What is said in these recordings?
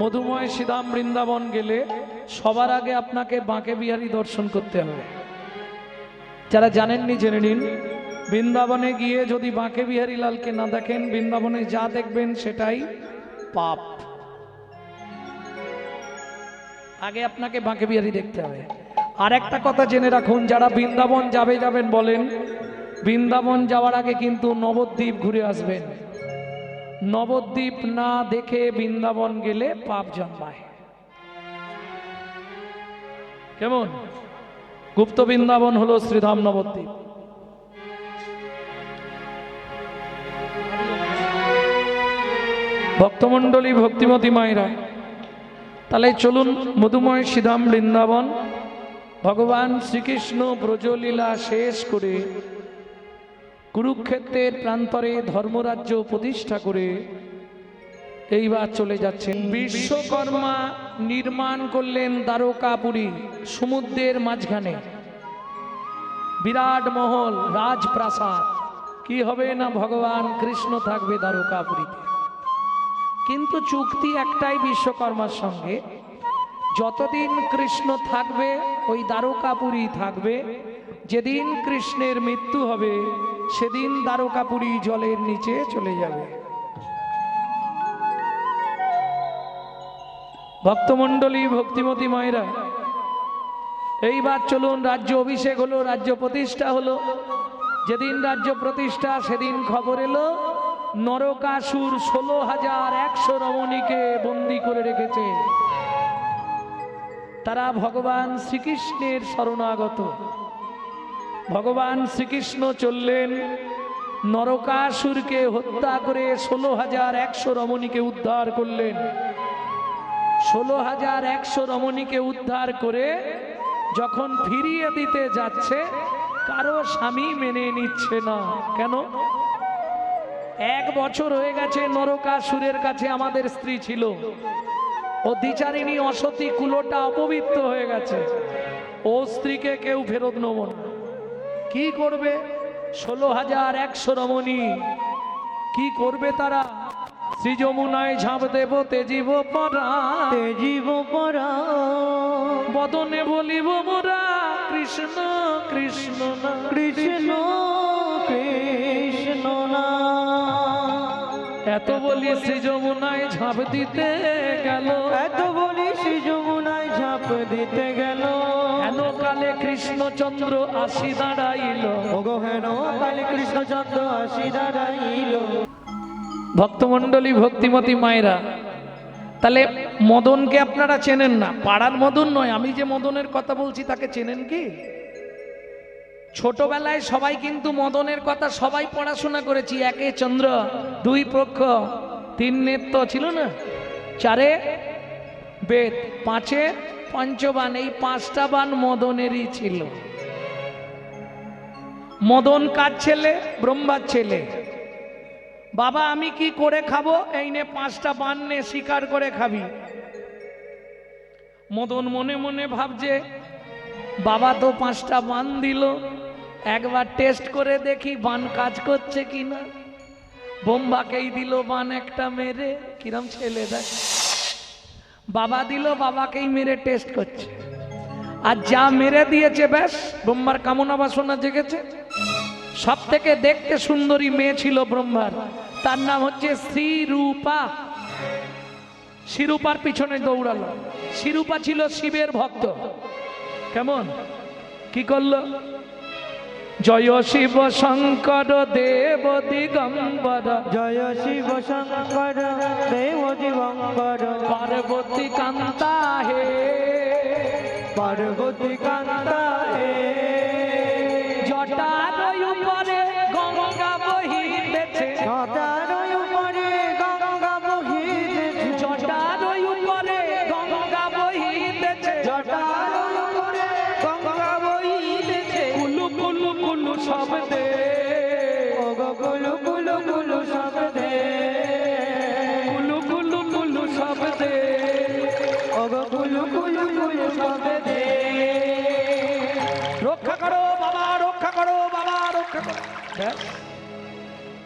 মধুময় শ্রীধাম বৃন্দাবন গেলে সবার আগে আপনাকে বাঁকে বিহারী দর্শন করতে হবে। যারা জানেননি জেনে নিন, বৃন্দাবনে গিয়ে যদি বাঁকে বিহারী লালকে না দেখেন, বৃন্দাবনে যা দেখবেন সেটাই পাপ। আগে আপনাকে বাঁকে বিহারী দেখতে হবে। আর একটা কথা জেনে রাখুন, যারা বৃন্দাবন যাবেন বলেন, বৃন্দাবন যাওয়ার আগে কিন্তু নবদ্বীপ ঘুরে আসবেন। নবদ্বীপ না দেখে বৃন্দাবন গেলে পাপ জন্মায়। কেমন? গুপ্ত বৃন্দাবন হলো শ্রীধাম নবদ্বীপ। ভক্তমণ্ডলী, ভক্তিমতী মায়েরা, তাহলে চলুন মধুময় শ্রীধাম বৃন্দাবন। ভগবান শ্রীকৃষ্ণ ব্রজলীলা শেষ করে কুরুক্ষেত্রের প্রান্তরে ধর্মরাজ্য প্রতিষ্ঠা করে এইবার চলে যাচ্ছেন। বিশ্বকর্মা নির্মাণ করলেন দ্বারকাপুরী, সমুদ্রের মাঝখানে বিরাট মহল, রাজপ্রাসাদ। কি হবে না, ভগবান কৃষ্ণ থাকবে দ্বারকাপুরীতে। কিন্তু চুক্তি একটাই বিশ্বকর্মার সঙ্গে, যতদিন কৃষ্ণ থাকবে ওই দ্বারকাপুরী থাকবে। যেদিন কৃষ্ণের মৃত্যু হবে সেদিন দ্বারকাপুরী জলের নিচে চলে যাবে। ভক্তমণ্ডলী, ভক্তিমতী মায়েরা, এইবার চলুন, রাজ্য অভিষেক হলো, রাজ্য প্রতিষ্ঠা হলো। যেদিন রাজ্য প্রতিষ্ঠা সেদিন খবর এলো নরকাসুর 16,100 রমণীকে বন্দী করে রেখেছে। তারা ভগবান শ্রীকৃষ্ণের শরণাগত। ভগবান শ্রীকৃষ্ণ চললেন, নরকাসুরকে হত্যা করে 16,100 রমণীকে উদ্ধার করলেন। 16,100 রমণীকে উদ্ধার করে যখন ফিরিয়ে দিতে যাচ্ছে, কারো স্বামী মেনে নিচ্ছে না। কেন? 1 বছর হয়ে গেছে নরকাসুরের কাছে আমাদের স্ত্রী ছিল, ও দ্বিচারিণী অসতী, কুলোটা অপবিত্র হয়ে গেছে, ও স্ত্রীকে কেউ ফেরত নেব না। কি করবে? 16,100 রমণী কি করবে তারা? শ্রী যমুনায় ঝাঁপ দেব, তেজিব পরা, তেজিব পরা, বদনে বলিব মোরা কৃষ্ণ কৃষ্ণ না, কৃষ্ণ কৃষ্ণ না। এত বলি শ্রী যমুনায় ঝাঁপ দিতে গেল, এত বলি শ্রী যমুনায় ঝাঁপ দিতে গেল। হেন কালে কৃষ্ণচন্দ্র আসি দাঁড়াইল, ওগো হেন কালে কৃষ্ণচন্দ্র আসি দাঁড়াইল। ভক্তমণ্ডলী, ভক্তিমতী মায়েরা, তাহলে মদনকে আপনারা চেনেন না? পাড়ার মদন নয়, আমি যে মদনের কথা বলছি তাকে চেনেন কি? ছোটবেলায় সবাই কিন্তু মদনের কথা সবাই পড়াশোনা করেছি। 1 চন্দ্র, 2 প্রক্ষ, 3 নেত্র ছিল না, 4 বেদ, 5 পঞ্চবান। এই 5টা বান মদনেরই ছিল। মদন কার ছেলে? ব্রহ্মার ছেলে। বাবা আমি কি করে খাবো? এই নে 5টা বান নে, শিকার করে খাবি। মদন মনে মনে ভাবছে, বাবা তো 5টা বান দিল, একবার টেস্ট করে দেখি বান কাজ করছে কিনা। বোম্বাকেই দিল বান একটা মেরে, কিরম ছেলে দেখ। বাবা দিল, বাবাকেই মেরে টেস্ট করছে। আর যা মেরে দিয়েছে ব্যাস, ব্রহ্মার কামনা বাসনা জেগেছে। সব থেকে দেখতে সুন্দরী মেয়ে ছিল ব্রহ্মার, তার নাম হচ্ছে শ্রীরূপা। শ্রীরূপার পিছনে দৌড়ালো। শ্রীরূপা ছিল শিবের ভক্ত। কেমন? কি করলো? জয় শিব শঙ্কর দেব দিগম্বর, জয় শিব শঙ্কর দেব দিগম্বর, পার্বতী কান্তা হে, পার্বতী কান্তা হে। জটার উপরে গঙ্গা বহিতেছে, জটার উপরে গঙ্গা বহিতেছে, জটার উপরে গঙ্গা বহিতেছে, জটার উপরে গঙ্গা বহিতেছে। কুলু কুলু কুলু শব্দে, ওগো কুলু কুলু কুলু শব্দে, কুলু কুলু কুলু শব্দে, ওগো কুলু কুলু কুলু শব্দে। রক্ষা করো বাবা, রক্ষা করো বাবা, রক্ষা করো।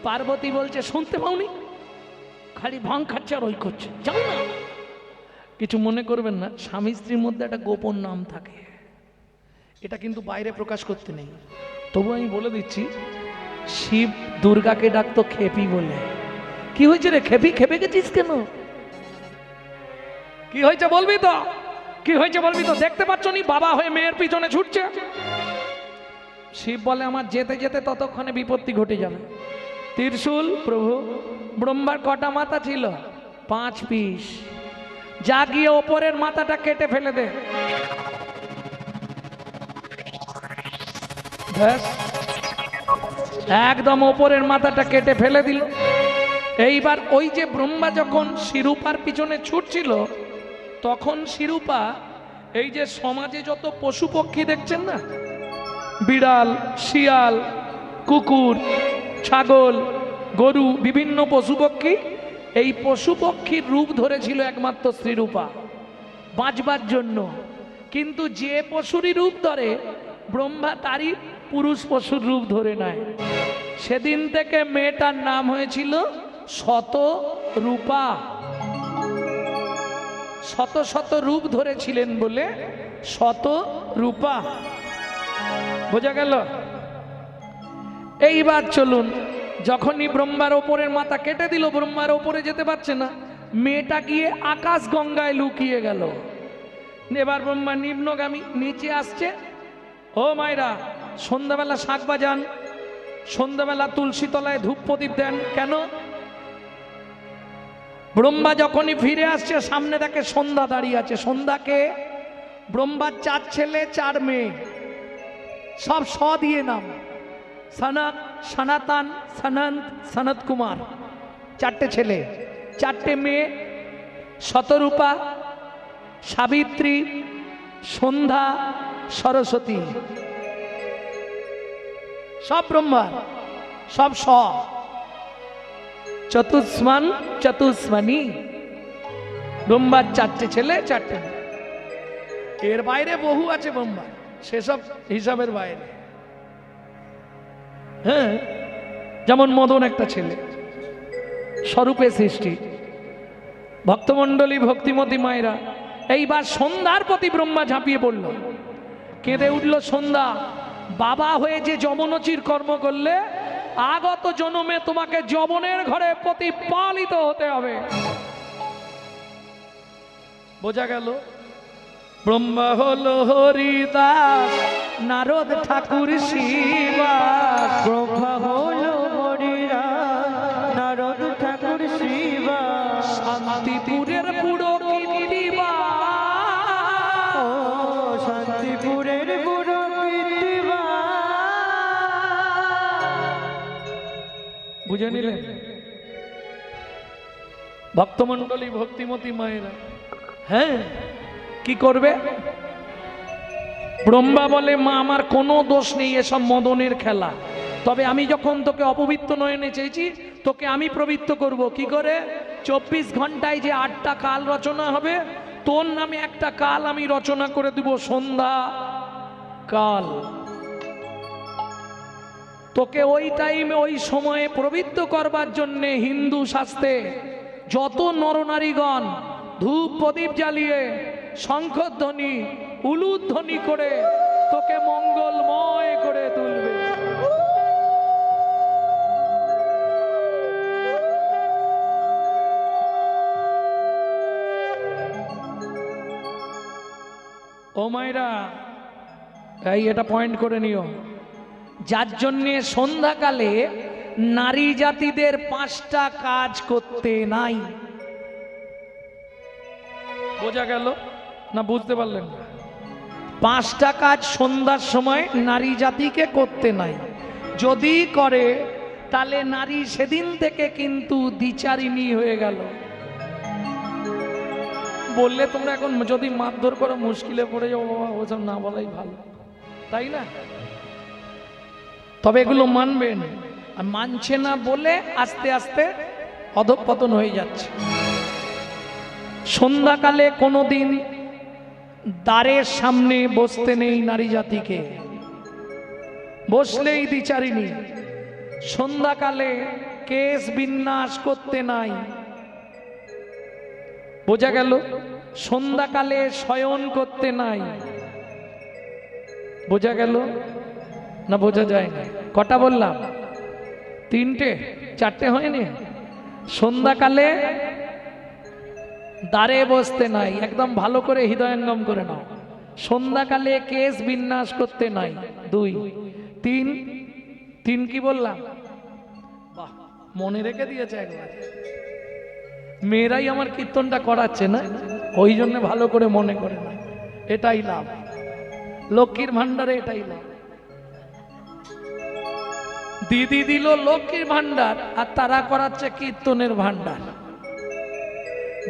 পার্বতী বলছে শুনতে পাওনি? খালি ভাঙ খাচ্ছে আর ওই করছে, যাও না। কিছু মনে করবেন না, স্বামী স্ত্রীর মধ্যে একটা গোপন নাম থাকে, এটা কিন্তু বাইরে প্রকাশ করতে নেই। তবু আমি বলে দিচ্ছি, শিব দুর্গাকে ডাকতো খেপি বলে। কি হয়েছে রে খেপি, খেপে গেছিস কেন? কি হয়েছে বলবি তো, কি হয়েছে বলবি তো? দেখতে পাচ্ছ নি বাবা হয়ে মেয়ের পিছনে ছুটছে। শিব বলে আমার যেতে যেতে ততক্ষণে বিপত্তি ঘটে যাবে। ত্রিশূল প্রভু, ব্রহ্মার কটা মাথা ছিল? 5 পিস। যা গিয়ে ওপরের মাথাটা কেটে ফেলে দে। একদম ওপরের মাথাটা কেটে ফেলে দিল। এইবার ওই যে ব্রহ্মা যখন শিরূপার পিছনে ছুটছিল, তখন শিরূপা এই যে সমাজে যত পশু পক্ষী দেখছেন না, বিড়াল, শিয়াল, কুকুর, ছাগল, গরু, বিভিন্ন পশু পক্ষী, এই পশু পক্ষীর রূপ ধরেছিল একমাত্র শ্রীরূপা বাঁচবার জন্য। কিন্তু যে পশুরই রূপ ধরে ব্রহ্মা তারই পুরুষ পশুর রূপ ধরে নেয়। সেদিন থেকে মেয়েটার নাম হয়েছিল শতরূপা। শত শত রূপ ধরেছিলেন বলে শতরূপা। বোঝা গেল? এইবার চলুন, যখনই ব্রহ্মার ওপরের মাথা কেটে দিল, ব্রহ্মার ওপরে যেতে পারছে না, মেয়েটা গিয়ে আকাশ গঙ্গায় লুকিয়ে গেল। এবার ব্রহ্মা নিম্নগামী নিচে আসছে। ও মায়েরা, সন্ধ্যাবেলা শাঁখ বাজান, সন্ধ্যাবেলা তুলসী তলায় ধূপ প্রদীপ দেন। কেন? ব্রহ্মা যখনই ফিরে আসছে, সামনে দেখে সন্ধ্যা দাঁড়িয়ে আছে। সন্ধ্যাকে ব্রহ্মার 4 ছেলে 4 মেয়ে, সব স দিয়ে নাম। সনত, সনাতন, সনন্ত, সনত কুমার। 4টে ছেলে 4টে মেয়ে, শতরূপা, সাবিত্রী, সন্ধ্যা, সরস্বতী। সব ব্রহ্মা, সব স। চতুষ্মান চতুষ্মানি। ব্রহ্মার 4টে ছেলে 4টে মেয়ে। এর বাইরে বহু আছে ব্রহ্মা, সেসব হিসাবের বাইরে। হ্যাঁ, যেমন মদন একটা ছেলে, স্বরূপে সৃষ্টি। ভক্তমণ্ডলী, ভক্তিমতী মায়েরা, এইবার সন্ধ্যার প্রতি ব্রহ্মা ঝাঁপিয়ে পড়ল। কেঁদে উঠল সন্ধ্যা, বাবা হয়ে যে যমনোচির কর্ম করলে, আগত জন্মে তোমাকে যমনের ঘরে প্রতিপালিত হতে হবে। বোঝা গেল? ব্রহ্মা হলো হরিদাস, নারদ ঠাকুর শিবাস। ব্রহ্মা হলো হরিদাস, নারদ ঠাকুর শিবাস। শান্তিপুরের বুড়ো কীর্তিবাস, ও শান্তিপুরের বুড়ো কীর্তিবাস। বুঝে নিলেন ভক্তমণ্ডলী, ভক্তিমতী মায়েরা? হ্যাঁ, কি করবে? ব্রহ্মা বলে মা আমার কোনো দোষ নেই, এসব মদনের খেলা। তবে আমি যখন তোকে অপবিত্র নয়নে চেয়েছি, তোকে আমি পবিত্র করব। কি করে? 24 ঘন্টায় যে 8টা কাল রচনা হবে, তোর নামে একটা কাল আমি রচনা করে দিব, সন্ধ্যা কাল। তোকে ওই টাইমে, ওই সময়ে পবিত্র করবার জন্যে হিন্দু শাস্ত্রে যত নরনারীগণ ধূপ প্রদীপ জ্বালিয়ে, শঙ্খধ্বনি, উলুধ্বনি করে তোকে মঙ্গলময় করে তুলবে। ও মায়েরা, এই এটা পয়েন্ট করে নিও। যার জন্যে সন্ধ্যাকালে নারী জাতিদের 5টা কাজ করতে নাই। বোঝা গেল না? বুঝতে পারলেন না? 5টা কাজ সন্ধ্যার সময় নারী জাতিকে করতে নাই। যদি করে তাহলে নারী সেদিন থেকে কিন্তু দ্বিচারিণী হয়ে গেল। বললে তোমরা এখন যদি মারধর করো, মুশকিলে পড়ে যাবো। বাবা, ওসব না বলাই ভালো, তাই না? তবে এগুলো মানবেন, আর মানছে না বলে আস্তে আস্তে অধঃপতন হয়ে যাচ্ছে। সন্ধ্যাকালে কোনোদিন দ্বারের সামনে বসতে নেই নারী জাতিকে, বসলেই দ্বিচারিণী। সন্ধ্যাকালে কেশ বিন্যাস করতে নাই। বোঝা গেল? সন্ধ্যাকালে শয়ন করতে নাই। বোঝা গেল না বোঝা যায় না? কটা বললাম? তিনটে, চারটে হয়নি? সন্ধ্যাকালে দাঁড়ে বসতে নাই, একদম ভালো করে হৃদয়ঙ্গম করে নাও। সন্ধ্যাকালে কেশ বিন্যাস করতে নাই, 2। 3, 3 কি বললাম? বাহ, মনে রেখে দিয়েছে একবার। মেয়েরাই আমার কীর্তনটা করাচ্ছে না, ওই জন্য ভালো করে মনে করে না। এটাই লাভ, লক্ষ্মীর ভান্ডারে এটাই লাভ। দিদি দিল লক্ষ্মীর ভান্ডার, আর তারা করাচ্ছে কীর্তনের ভান্ডার।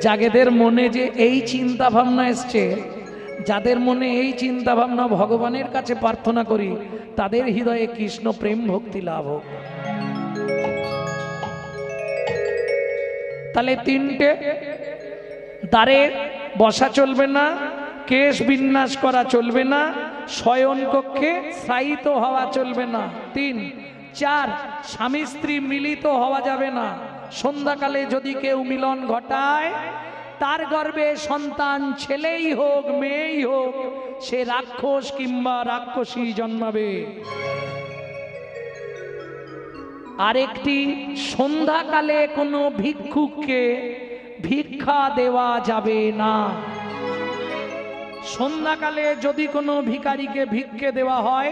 যাদের মনে যে এই চিন্তা ভাবনা এসছে, যাদের মনে এই চিন্তা ভাবনা, ভগবানের কাছে প্রার্থনা করি তাদের হৃদয়ে কৃষ্ণ প্রেম ভক্তি লাভ হোক। তাহলে 3টে, দ্বারে বসা চলবে না, কেশ বিন্যাস করা চলবে না, শয়ন কক্ষে শায়িত হওয়া চলবে না। 3, 4, স্বামী স্ত্রী মিলিত হওয়া যাবে না। সন্ধ্যাকালে যদি কেউ মিলন ঘটায়, তার গর্ভে সন্তান ছেলেই হোক মেয়েই হোক, সে রাক্ষস কিংবা রাক্ষসী জন্মাবে। আরেকটি, সন্ধ্যাকালে কোনো ভিক্ষুককে ভিক্ষা দেওয়া যাবে না। সন্ধ্যাকালে যদি কোনো ভিখারিকে ভিক্ষে দেওয়া হয়,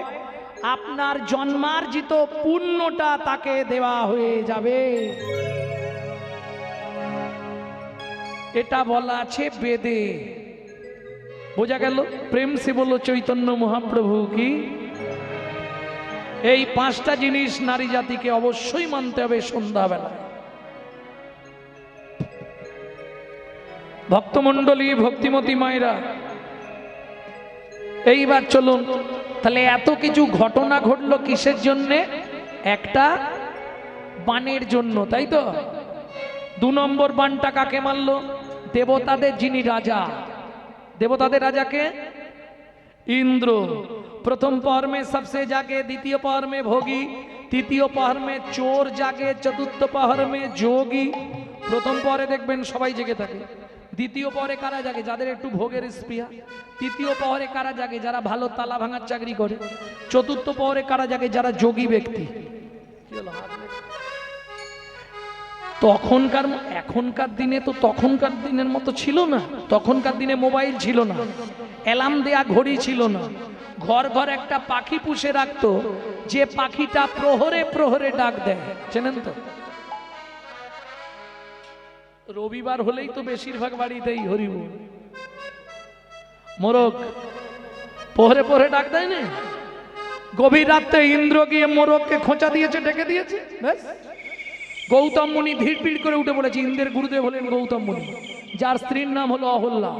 আপনার জন্মার্জিত পুণ্যটা তাকে দেওয়া হয়ে যাবে। এটা বলা আছে বেদে। বোঝা গেল? প্রেম সে বলো চৈতন্য মহাপ্রভু কি। এই 5টা জিনিস নারী জাতিকে অবশ্যই মানতে হবে সন্ধ্যাবেলা। ভক্তমণ্ডলী, ভক্তিমতী মায়েরা, এইবার চলুন, তাহলে এত কিছু ঘটনা ঘটলো কিসের জন্যে? একটা বানের জন্য, তাই তো? 2 নম্বর বানটা কাকে মারলো? দেবতাদের যিনি রাজা। দেবতাদের রাজাকে? इंद्र। प्रथम पहर में सबसे जागे, द्वितीय पहर में भोगी, तृतीय पहर में चोर जागे, चतुर्थ पहर में जोगी। प्रथम पहरे देखबेन सबाई जेगे थाके, द्वितीय पहरे कारा जागे जादेर एकटू भोगेर स्पृहा, तृतीय पहरे कारा जागे जारा भालो ताला भाঙার चाकरी करे, चतुर्थ पहरे कारा जागे जारा जोगी व्यक्ति। তখনকার এখনকার দিনে তো তখনকার দিনের মতো ছিল না। তখনকার দিনে মোবাইল ছিল না, অ্যালার্ম দেয়া ঘড়ি ছিল না। ঘর ঘর একটা পাখি পুষে রাখতো, যে পাখিটা প্রহরে প্রহরে ডাক দেয়, চেনেন তো? রবিবার হলেই তো বেশিরভাগ বাড়িতেই হরিবোল মোরগ প্রহরে প্রহরে ডাক দেয় না। গভীর রাতে ইন্দ্র গিয়ে মোরগকে খোঁচা দিয়েছে, ডেকে দিয়েছে, ব্যাস। গৌতম মুনি ভিড় করে উঠে বলেছে, ইন্দ্রের গুরুদেব হলেন গৌতম মুনি, যার স্ত্রীর নাম হলো অহল্যা।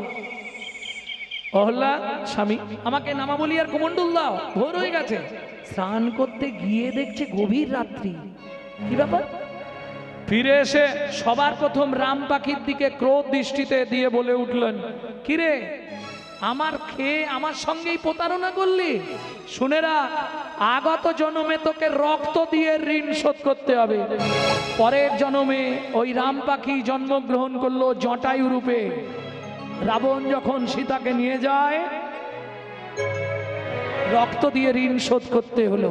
অহল্যা স্বামী, আমাকে নামা বলি আর কুমন্ডল দাও, ভোর হয়ে গেছে। স্নান করতে গিয়ে দেখছে গভীর রাত্রি, কি ব্যাপার? ফিরে এসে সবার প্রথম রাম পাখির দিকে ক্রোধ দৃষ্টিতে দিয়ে বলে উঠলেন, কিরে আমার খেয়ে আমার সঙ্গেই প্রতারণা করলি? শুনেরা, আগত জন্মে তোকে রক্ত দিয়ে ঋণ শোধ করতে হবে। পরের জন্মে ওই রাম পাখি জন্মগ্রহণ করলো জটায়ু রূপে। রাবণ যখন সীতাকে নিয়ে যায়, রক্ত দিয়ে ঋণ শোধ করতে হলো।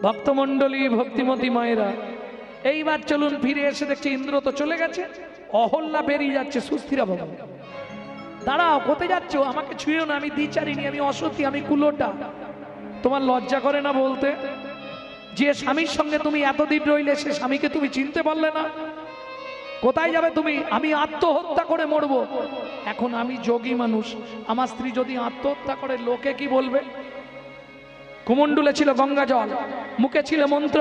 ভক্তমণ্ডলী, ভক্তিমতী মায়েরা, এইবার চলুন ফিরে এসে দেখছি ইন্দ্র তো চলে গেছে, অহল্যা বেরিয়ে যাচ্ছে। সুস্থিরা বাবা, দাঁড়াও, কোথায় যাচ্ছ? আমাকে ছুঁয়েও না, আমি দ্বিচারিণী, আমি অসতী, আমি কুলোটা। তোমার লজ্জা করে না বলতে? যে স্বামীর সঙ্গে তুমি এতদিন রইলে, সে স্বামীকে তুমি চিনতে পারলে না? কোথায় যাবে তুমি? আমি আত্মহত্যা করে মরবো। এখন আমি যোগী মানুষ, আমার স্ত্রী যদি আত্মহত্যা করে, লোকে কি বলবে? কুমণ্ডলে ছিল গঙ্গা জল, মুখে ছিল মন্ত্র।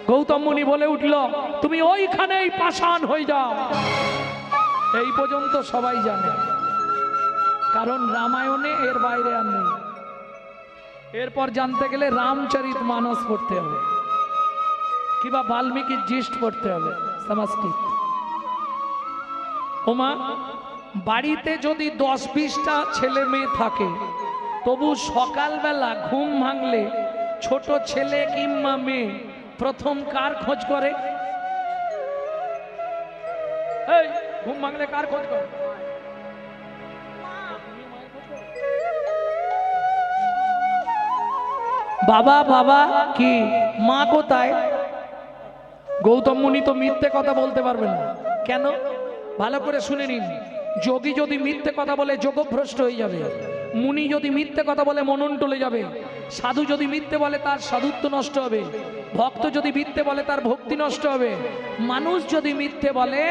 গৌতম মুনি বলে উঠল, তুমি ওইখানেই পাষাণ হয়ে যাও। এই পর্যন্ত সবাই জানে, কারণ রামায়ণে এর বাইরে আর নেই। এরপর জানতে গেলে রামচরিত মানস পড়তে হবে, কিংবা বাল্মীকির জিষ্ট পড়তে হবে, সংস্কৃত। ওমা, বাড়িতে যদি 10-20টা ছেলে মেয়ে থাকে, তবু সকালবেলা ঘুম ভাঙলে ছোট ছেলে কিংবা মেয়ে প্রথম কার খোঁজ করে? এই ঘুম ভাঙলে কার খোঁজ করে? বাবা বাবা কি মা কোথায়? গৌতম মুনি তো মিথ্যে কথা বলতে পারবে না। কেন? ভালো করে শুনে নিন। যোগী যদি মিথ্যে কথা বলে যোগভ্রষ্ট হয়ে যাবে, মুনি যদি মিথ্যে কথা বলে মনন টলে যাবে, সাধু যদি মিথ্যে বলে তার সাধুত্ব নষ্ট হবে, ভক্ত যদি মিথ্যে বলে তার ভক্তি নষ্ট হবে, মানুষ যদি মিথ্যে বলে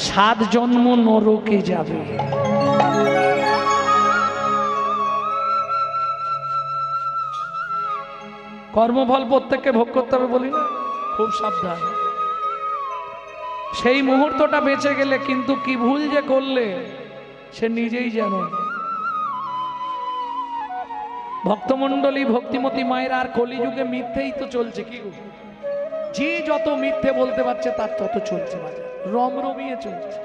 সাত জন্ম নরকে যাবে। কর্মফল প্রত্যেককে ভোগ করতে হবে বলি না, খুব সাবধান। সেই মুহূর্তটা বেঁচে গেলে কিন্তু কি ভুল যে করলে সে নিজেই জানে। ভক্তমণ্ডলী, ভক্তিমতী মায়ের আর কলিযুগে মিথ্যেই তো চলছে। কি গো, যে যত মিথ্যে বলতে পারছে তার তত চলছে, বাজার রমরমিয়ে চলছে।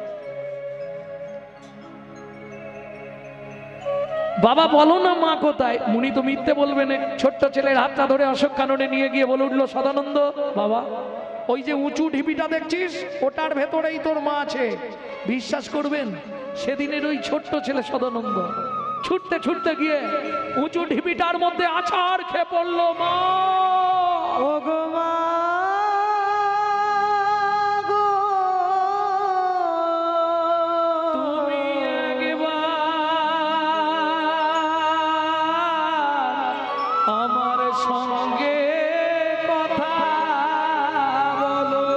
বাবা বলো না মা কোথায়? মুনি তো মিথ্যে বলবেন। ছোট্ট ছেলের হাতটা ধরে অশোক কাননে নিয়ে গিয়ে বলে উঠলো, সদানন্দ বাবা, ওই যে উঁচু ঢিপিটা দেখছিস ওটার ভেতরেই তোর মা আছে। বিশ্বাস করবেন, সেদিনের ওই ছোট্ট ছেলে সদানন্দ ছুটতে ছুটতে গিয়ে উঁচু ঢিপিটার মধ্যে আছাড় খেয়ে পড়লো। মা, ও গো মা গো, তুমি একবার আমার সঙ্গে কথা বলো।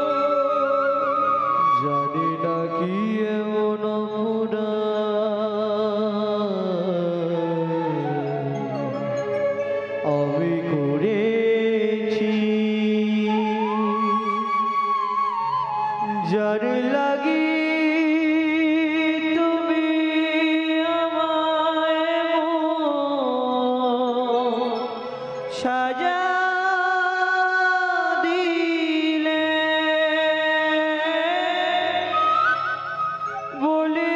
জানি না কি এমন পুরা আমি করেছি, যার লাগি তুমি আমায় সাজা দিলে, বলে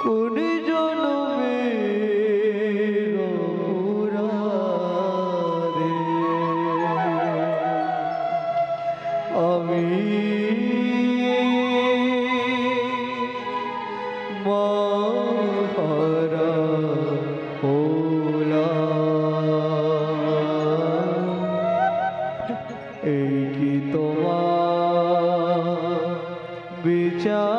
কোন জনমে আমি মহারা এই কি তোমার বিচার,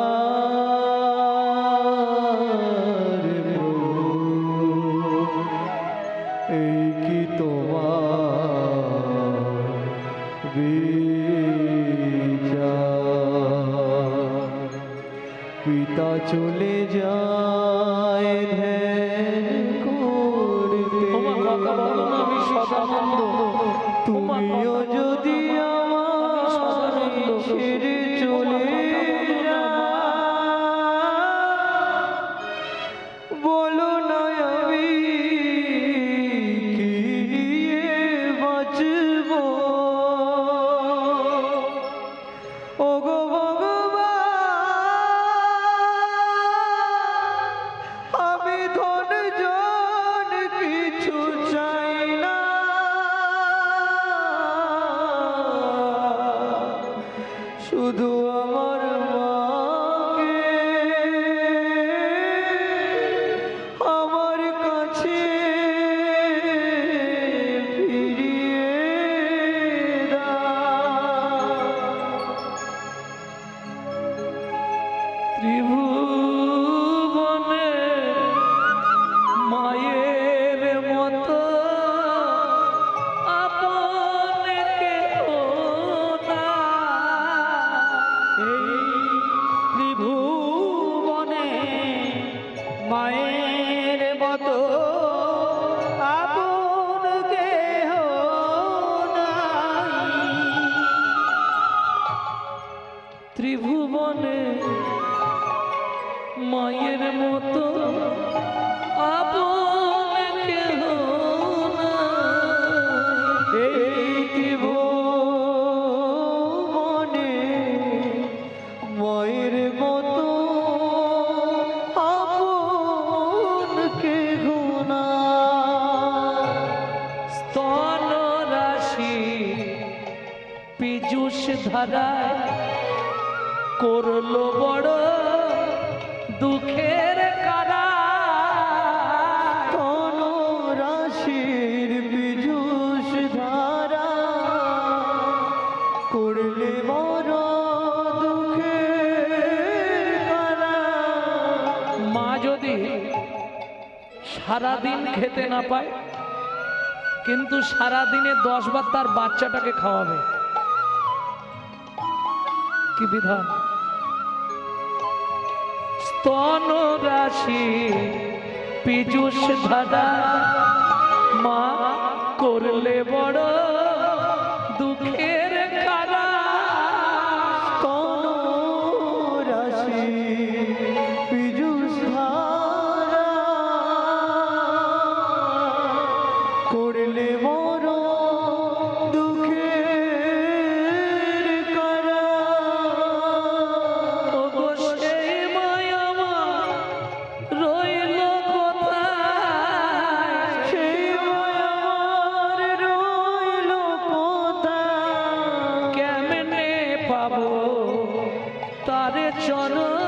এই কি তোমার বিচার? পিতা চলে যায় ধ্যান করতে, তোমার কথা বলো না, আমি সদানন্দ। তুমিও যদি আমায় ছেড়ে চলে যাও, বলো না আমি কি নিয়ে বাঁচব। ও গো ভগবান, আমি ধন জন কিছু চাই না, শুধু আমার মাকে আমার কাছে ফিরিয়ে দাও। ত্রিভুবনে মায়ের মতো আপন কেহ না। পীযুষ ধারায় করলো বড় দুঃখের কারা। তনু রাশির পীযুষ ধারা করলে বড় দুঃখের কারা। মা যদি সারাদিন খেতে না পায় কিন্তু সারাদিনে 10 বার তার বাচ্চাটাকে খাওয়াবে, কি বিধান! স্তন রাশি পীযুষ ধারা মা করলে বড় দুঃখের কারা। তনু রাশি পীযুষ ধারা করলে বড় দুঃখের কারা। ওগো সেই মায়া মা রইল কোথায়? সেই আমার রইল কোথায়? কেমনে পাবো তারে চরণ?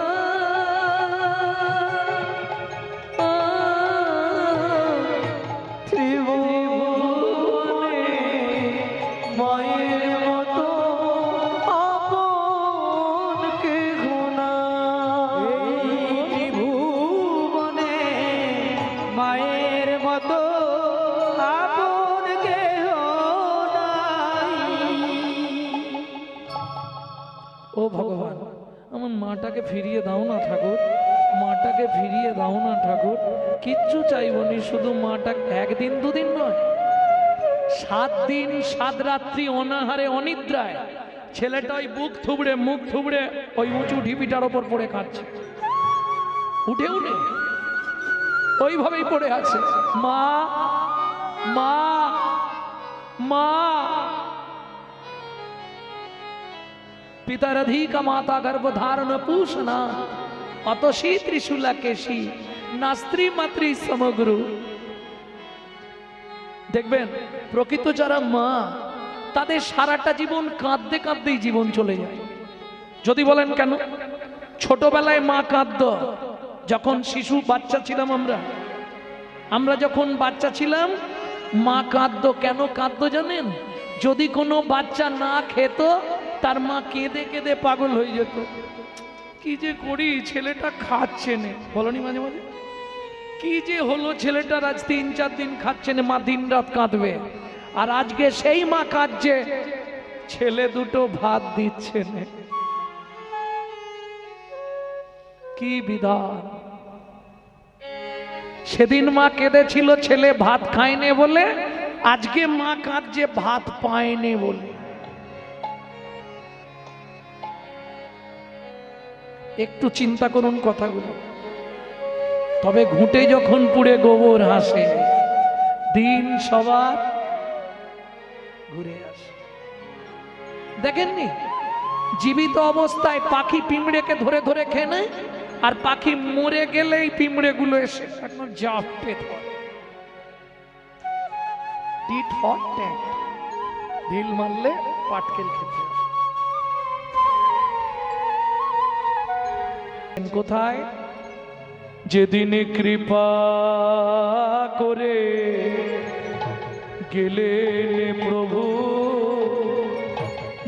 ত্রিভুবনে মায়ের মতো আপন কেহ নাই। ত্রিভুবনে মায়ের মতো আপন কেহ নাই। ও ভগবান, আমার মাটাকে ফিরিয়ে দাও না ঠাকুর, মাটাকে ফিরিয়ে দাও না ঠাকুর। কিচ্ছু চাইবনি, শুধু মাটা একদিন দুদিন নয়, 7 দিন 7 রাত্রি অনাহারে অনিদ্রায় ছেলেটা ওই বুক থুবড়ে মুখ থুবড়ে ওই উঁচু ঢিপিটার ওপর পড়ে কাঁদছে, উঠে উঠে ওইভাবেই পড়ে আছে। মা মা মা। পিতারধিকা মাতা গর্ভধারণ পুষনা অতসী ত্রিশূলা কেশী নাস্ত্রী মাতৃ সমগ্র। দেখবেন প্রকৃত যারা মা তাদের সারাটা জীবন কাঁদতে কাঁদতেই জীবন চলে যায়। যদি বলেন কেন? ছোটবেলায় মা কাঁদত, যখন শিশু বাচ্চা ছিলাম আমরা যখন বাচ্চা ছিলাম মা কাঁদত। কেন কাঁদত জানেন? যদি কোনো বাচ্চা না খেত তার মা কেঁদে কেঁদে পাগল হয়ে যেত। কি যে করি, ছেলেটা খাচ্ছে না, বলনি মাঝে মাঝে? কি যে হলো ছেলেটার, আজ 3-4 দিন খাচ্ছে না, মা দিন রাত কাঁদবে। আর আজকে সেই মা কাঁদছে, ছেলে দুটো ভাত দিচ্ছে না। কি বিধান! সেদিন মা কেঁদেছিল ছেলে ভাত খায়নি বলে, আজকে মা কাঁদছে ভাত পায়নি বলে। একটু চিন্তা করুন কথাগুলো। তবে ঘুঁটে যখন পুড়ে গোবর হাসে, দিন সবার ঘুরে আসে। দেখেননি জীবিত অবস্থায় পাখি পিঁমড়েকে ধরে ধরে খেয়ে নেয়, আর পাখি মরে গেলেই পিঁমড়ে গুলো এসে একদম জাপটে ধরে। টিট ফর ট্যাট, ঢিল মারলে পাটকেল খেতে আসে। কোথায়? যেদিন কৃপা করে গেলেন প্রভু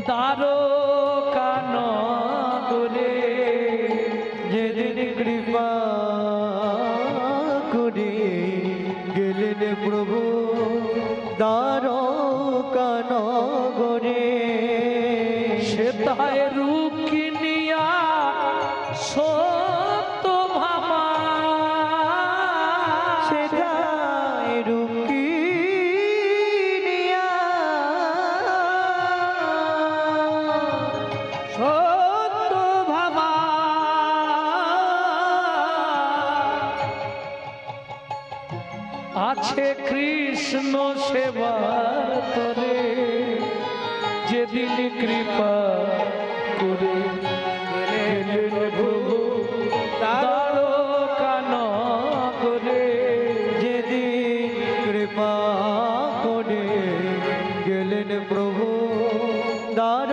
দ্বারকা নগরে। যেদিন কৃপা করে গেলেন প্রভু দ্বারকা নগরে। সেতায় রুকিনিয়া সত্য ভামা, সেটাই রুকিনিয়া সত্য ভামা। আছে কৃষ্ণ সেবার তরে, যেদিন কৃপা করে গেলেন প্রভু দ্বারকা নগরে। যেদিন কৃপা করে গেলেন প্রভু দ্বার